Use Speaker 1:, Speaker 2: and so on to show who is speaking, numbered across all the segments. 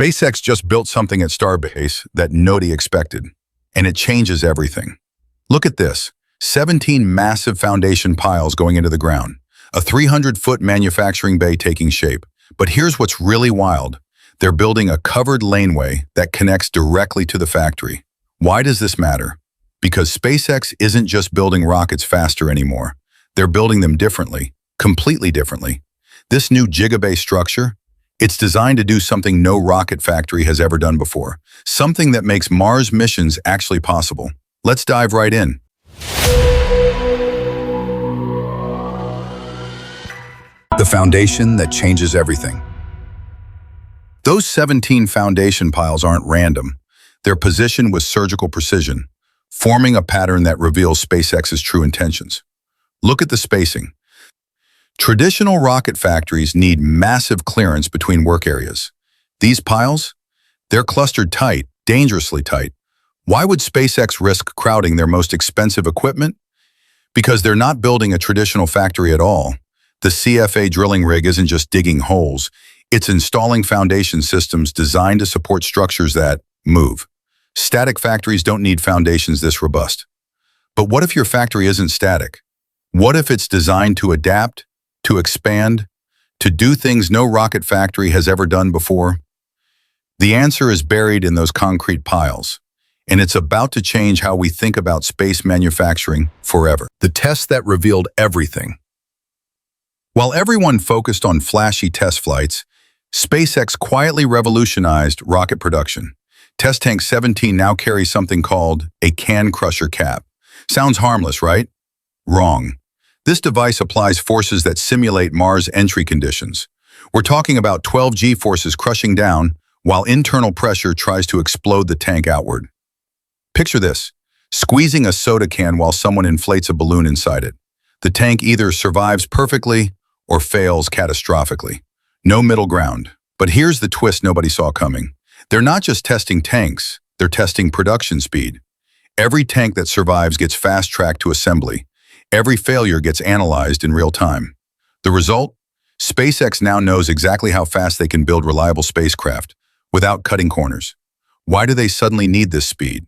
Speaker 1: SpaceX just built something at Starbase that nobody expected, and it changes everything. Look at this, 17 massive foundation piles going into the ground, a 300-foot manufacturing bay taking shape. But here's what's really wild. They're building a covered laneway that connects directly to the factory. Why does this matter? Because SpaceX isn't just building rockets faster anymore. They're building them differently, completely differently. This new Gigabay structure, it's designed to do something no rocket factory has ever done before, something that makes Mars missions actually possible. Let's dive right in. The foundation that changes everything. Those 17 foundation piles aren't random. They're positioned with surgical precision, forming a pattern that reveals SpaceX's true intentions. Look at the spacing. Traditional rocket factories need massive clearance between work areas. These piles, they're clustered tight, dangerously tight. Why would SpaceX risk crowding their most expensive equipment? Because they're not building a traditional factory at all. The CFA drilling rig isn't just digging holes. It's installing foundation systems designed to support structures that move. Static factories don't need foundations this robust. But what if your factory isn't static? What if it's designed to adapt, to expand, to do things no rocket factory has ever done before? The answer is buried in those concrete piles, and it's about to change how we think about space manufacturing forever. The test that revealed everything. While everyone focused on flashy test flights, SpaceX quietly revolutionized rocket production. Test Tank 17 now carries something called a can crusher cap. Sounds harmless, right? Wrong. This device applies forces that simulate Mars entry conditions. We're talking about 12 G-forces crushing down while internal pressure tries to explode the tank outward. Picture this, squeezing a soda can while someone inflates a balloon inside it. The tank either survives perfectly or fails catastrophically. No middle ground. But here's the twist nobody saw coming. They're not just testing tanks, they're testing production speed. Every tank that survives gets fast-tracked to assembly. Every failure gets analyzed in real time. The result? SpaceX now knows exactly how fast they can build reliable spacecraft without cutting corners. Why do they suddenly need this speed?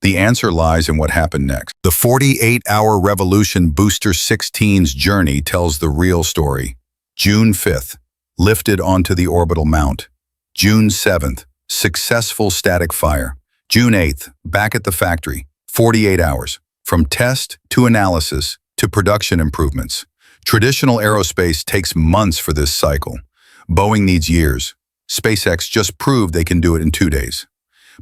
Speaker 1: The answer lies in what happened next. The 48-hour Revolution Booster 16's journey tells the real story. June 5th, lifted onto the orbital mount. June 7th, successful static fire. June 8th, back at the factory. 48 hours. From test to analysis to production improvements. Traditional aerospace takes months for this cycle. Boeing needs years. SpaceX just proved they can do it in 2 days.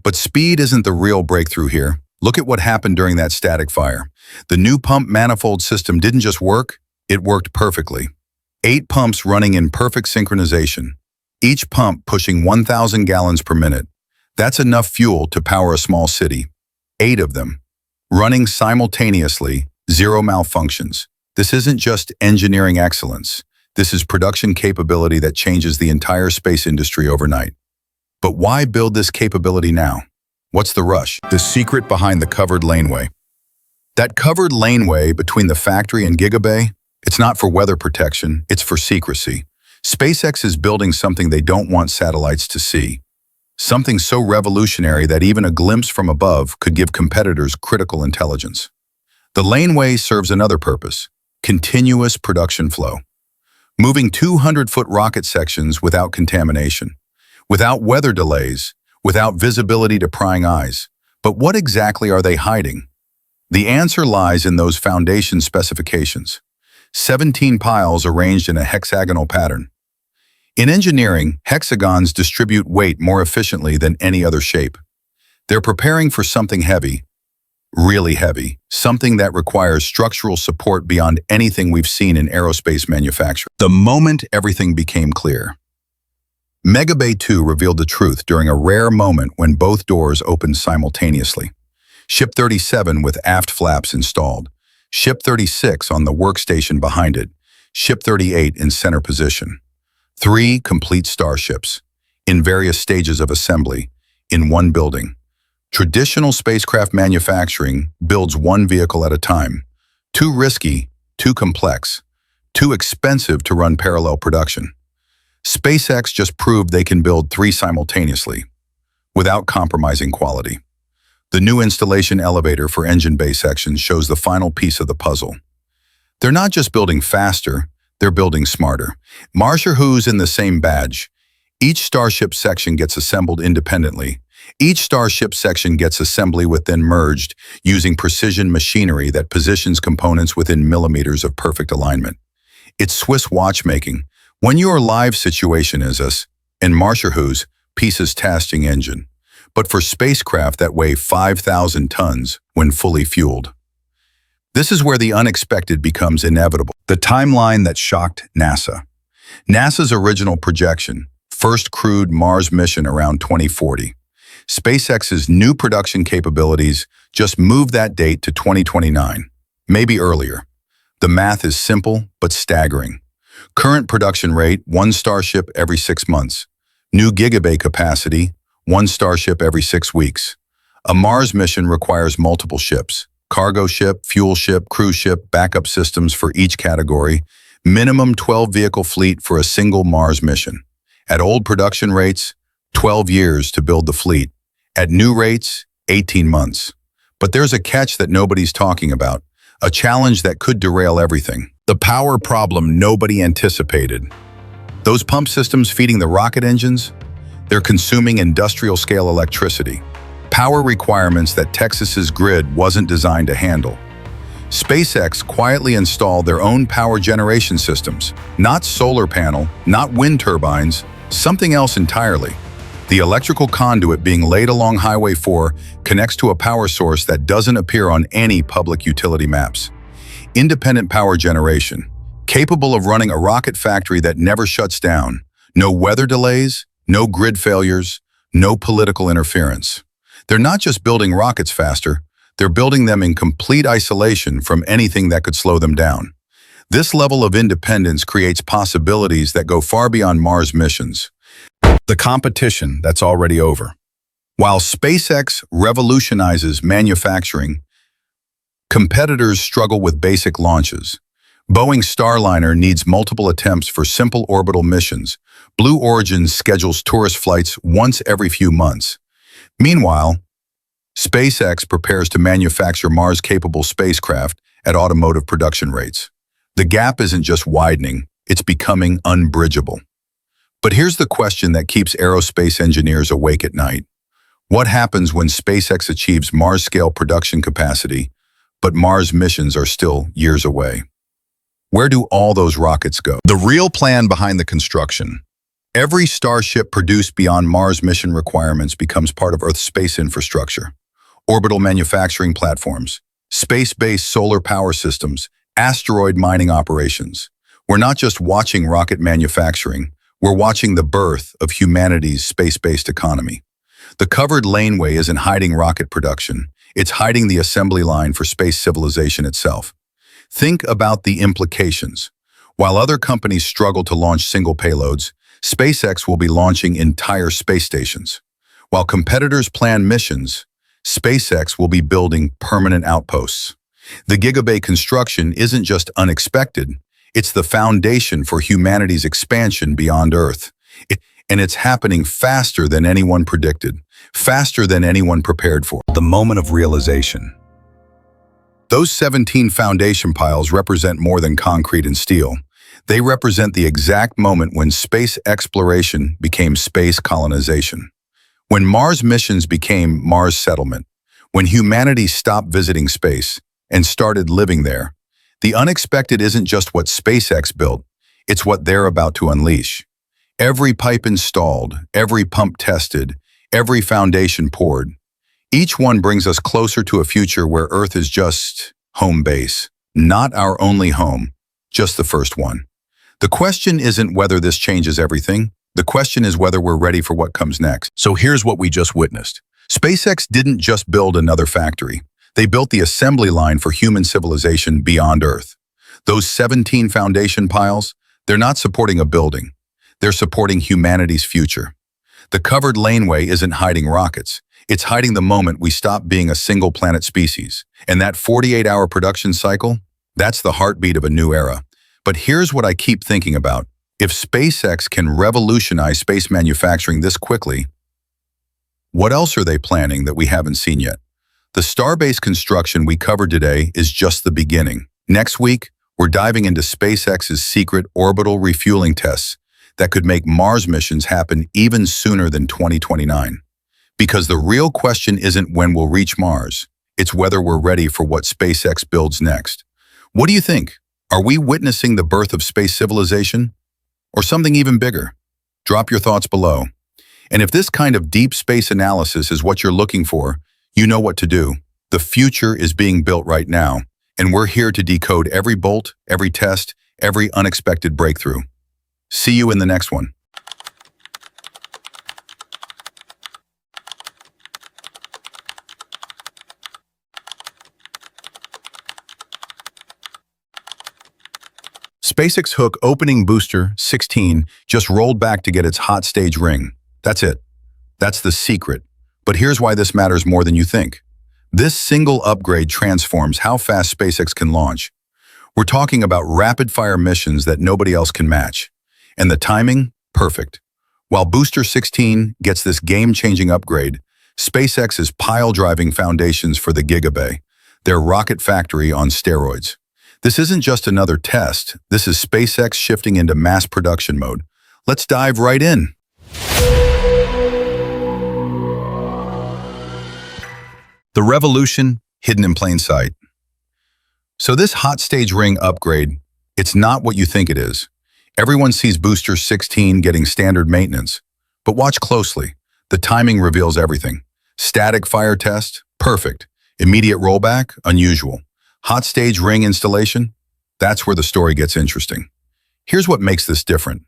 Speaker 1: But speed isn't the real breakthrough here. Look at what happened during that static fire. The new pump manifold system didn't just work, it worked perfectly. 8 pumps running in perfect synchronization. Each pump pushing 1,000 gallons per minute. That's enough fuel to power a small city. 8 of them. Running simultaneously, zero malfunctions. This isn't just engineering excellence. This is production capability that changes the entire space industry overnight. But why build this capability now? What's the rush? The secret behind the covered laneway. That covered laneway between the factory and Gigabay, it's not for weather protection, it's for secrecy. SpaceX is building something they don't want satellites to see. Something so revolutionary that even a glimpse from above could give competitors critical intelligence. The laneway serves another purpose, continuous production flow. Moving 200-foot rocket sections without contamination, without weather delays, without visibility to prying eyes. But what exactly are they hiding? The answer lies in those foundation specifications. 17 piles arranged in a hexagonal pattern. In engineering, hexagons distribute weight more efficiently than any other shape. They're preparing for something heavy, really heavy, something that requires structural support beyond anything we've seen in aerospace manufacturing. The moment everything became clear. Gigabay 2 revealed the truth during a rare moment when both doors opened simultaneously. Ship 37 with aft flaps installed. Ship 36 on the workstation behind it. Ship 38 in center position. 3 complete Starships, in various stages of assembly, in one building. Traditional spacecraft manufacturing builds one vehicle at a time. Too risky, too complex, too expensive to run parallel production. SpaceX just proved they can build 3 simultaneously, without compromising quality. The new installation elevator for engine bay sections shows the final piece of the puzzle. They're not just building faster, they're building smarter. Marshall Who's in the same badge. Each Starship section gets assembled independently. Each Starship section gets assembly within merged, using precision machinery that positions components within millimeters of perfect alignment. It's Swiss watchmaking. When your live situation is us, in Marshall Who's pieces tasking engine, but for spacecraft that weigh 5,000 tons when fully fueled. This is where the unexpected becomes inevitable. The timeline that shocked NASA. NASA's original projection, first crewed Mars mission around 2040. SpaceX's new production capabilities just moved that date to 2029, maybe earlier. The math is simple but staggering. Current production rate, 1 Starship every 6 months. New Gigabay capacity, 1 Starship every 6 weeks. A Mars mission requires multiple ships. Cargo ship, fuel ship, cruise ship, backup systems for each category. Minimum 12-vehicle fleet for a single Mars mission. At old production rates, 12 years to build the fleet. At new rates, 18 months. But there's a catch that nobody's talking about. A challenge that could derail everything. The power problem nobody anticipated. Those pump systems feeding the rocket engines, they're consuming industrial-scale electricity. Power requirements that Texas's grid wasn't designed to handle. SpaceX quietly installed their own power generation systems. Not solar panel, not wind turbines, something else entirely. The electrical conduit being laid along Highway 4 connects to a power source that doesn't appear on any public utility maps. Independent power generation, capable of running a rocket factory that never shuts down. No weather delays, no grid failures, no political interference. They're not just building rockets faster, they're building them in complete isolation from anything that could slow them down. This level of independence creates possibilities that go far beyond Mars missions. The competition that's already over. While SpaceX revolutionizes manufacturing, competitors struggle with basic launches. Boeing's Starliner needs multiple attempts for simple orbital missions. Blue Origin schedules tourist flights once every few months. Meanwhile, SpaceX prepares to manufacture Mars-capable spacecraft at automotive production rates. The gap isn't just widening, it's becoming unbridgeable. But here's the question that keeps aerospace engineers awake at night. What happens when SpaceX achieves Mars-scale production capacity, but Mars missions are still years away? Where do all those rockets go? The real plan behind the construction. Every Starship produced beyond Mars mission requirements becomes part of Earth's space infrastructure. Orbital manufacturing platforms, space-based solar power systems, asteroid mining operations. We're not just watching rocket manufacturing, we're watching the birth of humanity's space-based economy. The covered laneway isn't hiding rocket production, it's hiding the assembly line for space civilization itself. Think about the implications. While other companies struggle to launch single payloads, SpaceX will be launching entire space stations. While competitors plan missions, SpaceX will be building permanent outposts. The Gigabay construction isn't just unexpected, it's the foundation for humanity's expansion beyond Earth. And it's happening faster than anyone predicted, faster than anyone prepared for. The moment of realization. Those 17 foundation piles represent more than concrete and steel. They represent the exact moment when space exploration became space colonization. When Mars missions became Mars settlement. When humanity stopped visiting space and started living there. The unexpected isn't just what SpaceX built, it's what they're about to unleash. Every pipe installed, every pump tested, every foundation poured. Each one brings us closer to a future where Earth is just home base, not our only home, just the first one. The question isn't whether this changes everything. The question is whether we're ready for what comes next. So here's what we just witnessed. SpaceX didn't just build another factory. They built the assembly line for human civilization beyond Earth. Those 17 foundation piles, they're not supporting a building. They're supporting humanity's future. The covered laneway isn't hiding rockets. It's hiding the moment we stop being a single planet species. And that 48-hour production cycle, that's the heartbeat of a new era. But here's what I keep thinking about. If SpaceX can revolutionize space manufacturing this quickly, what else are they planning that we haven't seen yet? The Starbase construction we covered today is just the beginning. Next week, we're diving into SpaceX's secret orbital refueling tests that could make Mars missions happen even sooner than 2029. Because the real question isn't when we'll reach Mars, it's whether we're ready for what SpaceX builds next. What do you think? Are we witnessing the birth of space civilization? Or something even bigger? Drop your thoughts below. And if this kind of deep space analysis is what you're looking for, you know what to do. The future is being built right now, and we're here to decode every bolt, every test, every unexpected breakthrough. See you in the next one. SpaceX Hook opening booster 16 just rolled back to get its hot stage ring. That's it. That's the secret. But here's why this matters more than you think. This single upgrade transforms how fast SpaceX can launch. We're talking about rapid-fire missions that nobody else can match. And the timing? Perfect. While Booster 16 gets this game-changing upgrade, SpaceX is pile-driving foundations for the Gigabay, their rocket factory on steroids. This isn't just another test. This is SpaceX shifting into mass production mode. Let's dive right in. The revolution hidden in plain sight. So this hot stage ring upgrade, it's not what you think it is. Everyone sees Booster 16 getting standard maintenance. But watch closely. The timing reveals everything. Static fire test? Perfect. Immediate rollback? Unusual. Hot stage ring installation? That's where the story gets interesting. Here's what makes this different.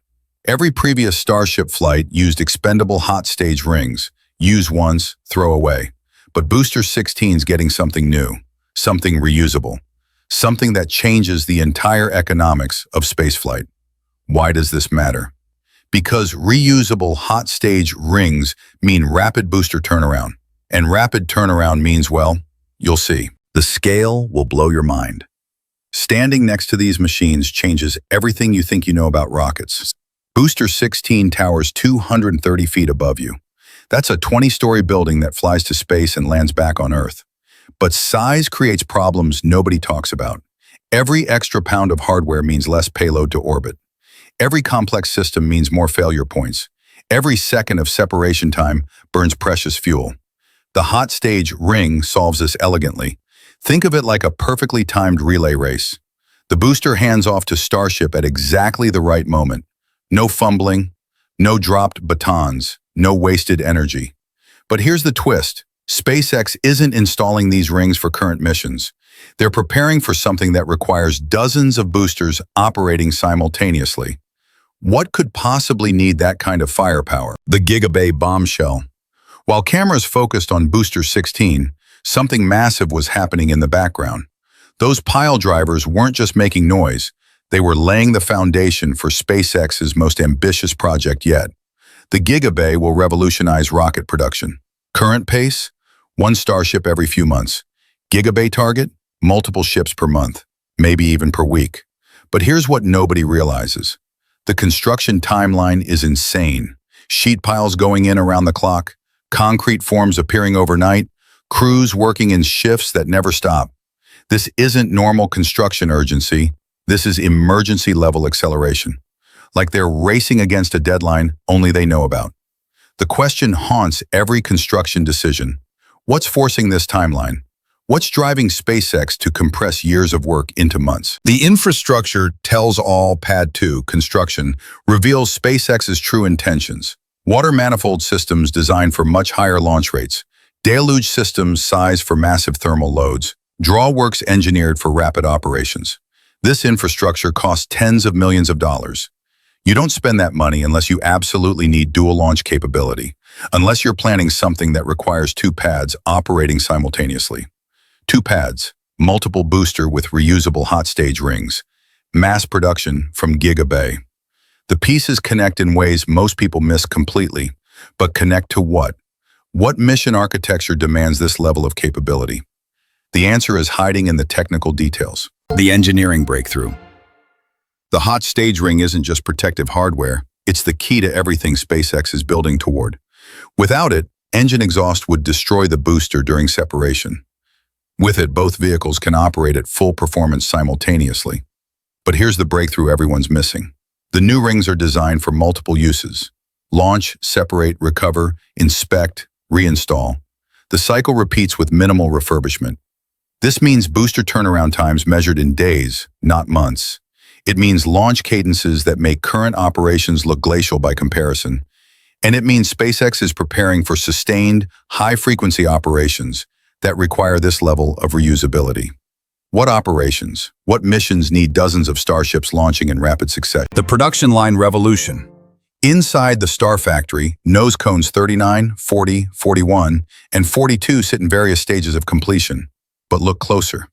Speaker 1: Every previous Starship flight used expendable hot stage rings. Use once, throw away. But Booster 16's getting something new, something reusable, something that changes the entire economics of spaceflight. Why does this matter? Because reusable hot stage rings mean rapid booster turnaround. And rapid turnaround means, well, you'll see. The scale will blow your mind. Standing next to these machines changes everything you think you know about rockets. Booster 16 towers 230 feet above you. That's a 20-story building that flies to space and lands back on Earth. But size creates problems nobody talks about. Every extra pound of hardware means less payload to orbit. Every complex system means more failure points. Every second of separation time burns precious fuel. The hot stage ring solves this elegantly. Think of it like a perfectly timed relay race. The booster hands off to Starship at exactly the right moment. No fumbling, no dropped batons, no wasted energy. But here's the twist. SpaceX isn't installing these rings for current missions. They're preparing for something that requires dozens of boosters operating simultaneously. What could possibly need that kind of firepower? The Gigabay bombshell. While cameras focused on Booster 16, something massive was happening in the background. Those pile drivers weren't just making noise. They were laying the foundation for SpaceX's most ambitious project yet. The Gigabay will revolutionize rocket production. Current pace? 1 Starship every few months. Gigabay target? Multiple ships per month, maybe even per week. But here's what nobody realizes. The construction timeline is insane. Sheet piles going in around the clock, concrete forms appearing overnight, crews working in shifts that never stop. This isn't normal construction urgency. This is emergency-level acceleration. Like they're racing against a deadline only they know about. The question haunts every construction decision. What's forcing this timeline? What's driving SpaceX to compress years of work into months? The infrastructure tells all Pad 2 construction reveals SpaceX's true intentions. Water manifold systems designed for much higher launch rates. Deluge systems sized for massive thermal loads. Drawworks engineered for rapid operations. This infrastructure costs tens of millions of dollars. You don't spend that money unless you absolutely need dual launch capability, unless you're planning something that requires 2 pads operating simultaneously. 2 pads, multiple booster with reusable hot stage rings, mass production from Gigabay. The pieces connect in ways most people miss completely, but connect to what? What mission architecture demands this level of capability? The answer is hiding in the technical details. The engineering breakthrough. The hot stage ring isn't just protective hardware, it's the key to everything SpaceX is building toward. Without it, engine exhaust would destroy the booster during separation. With it, both vehicles can operate at full performance simultaneously. But here's the breakthrough everyone's missing. The new rings are designed for multiple uses: launch, separate, recover, inspect, reinstall. The cycle repeats with minimal refurbishment. This means booster turnaround times measured in days, not months. It means launch cadences that make current operations look glacial by comparison. And it means SpaceX is preparing for sustained, high-frequency operations that require this level of reusability. What operations, what missions need dozens of Starships launching in rapid succession? The production line revolution. Inside the Star Factory, nose cones 39, 40, 41, and 42 sit in various stages of completion. But look closer.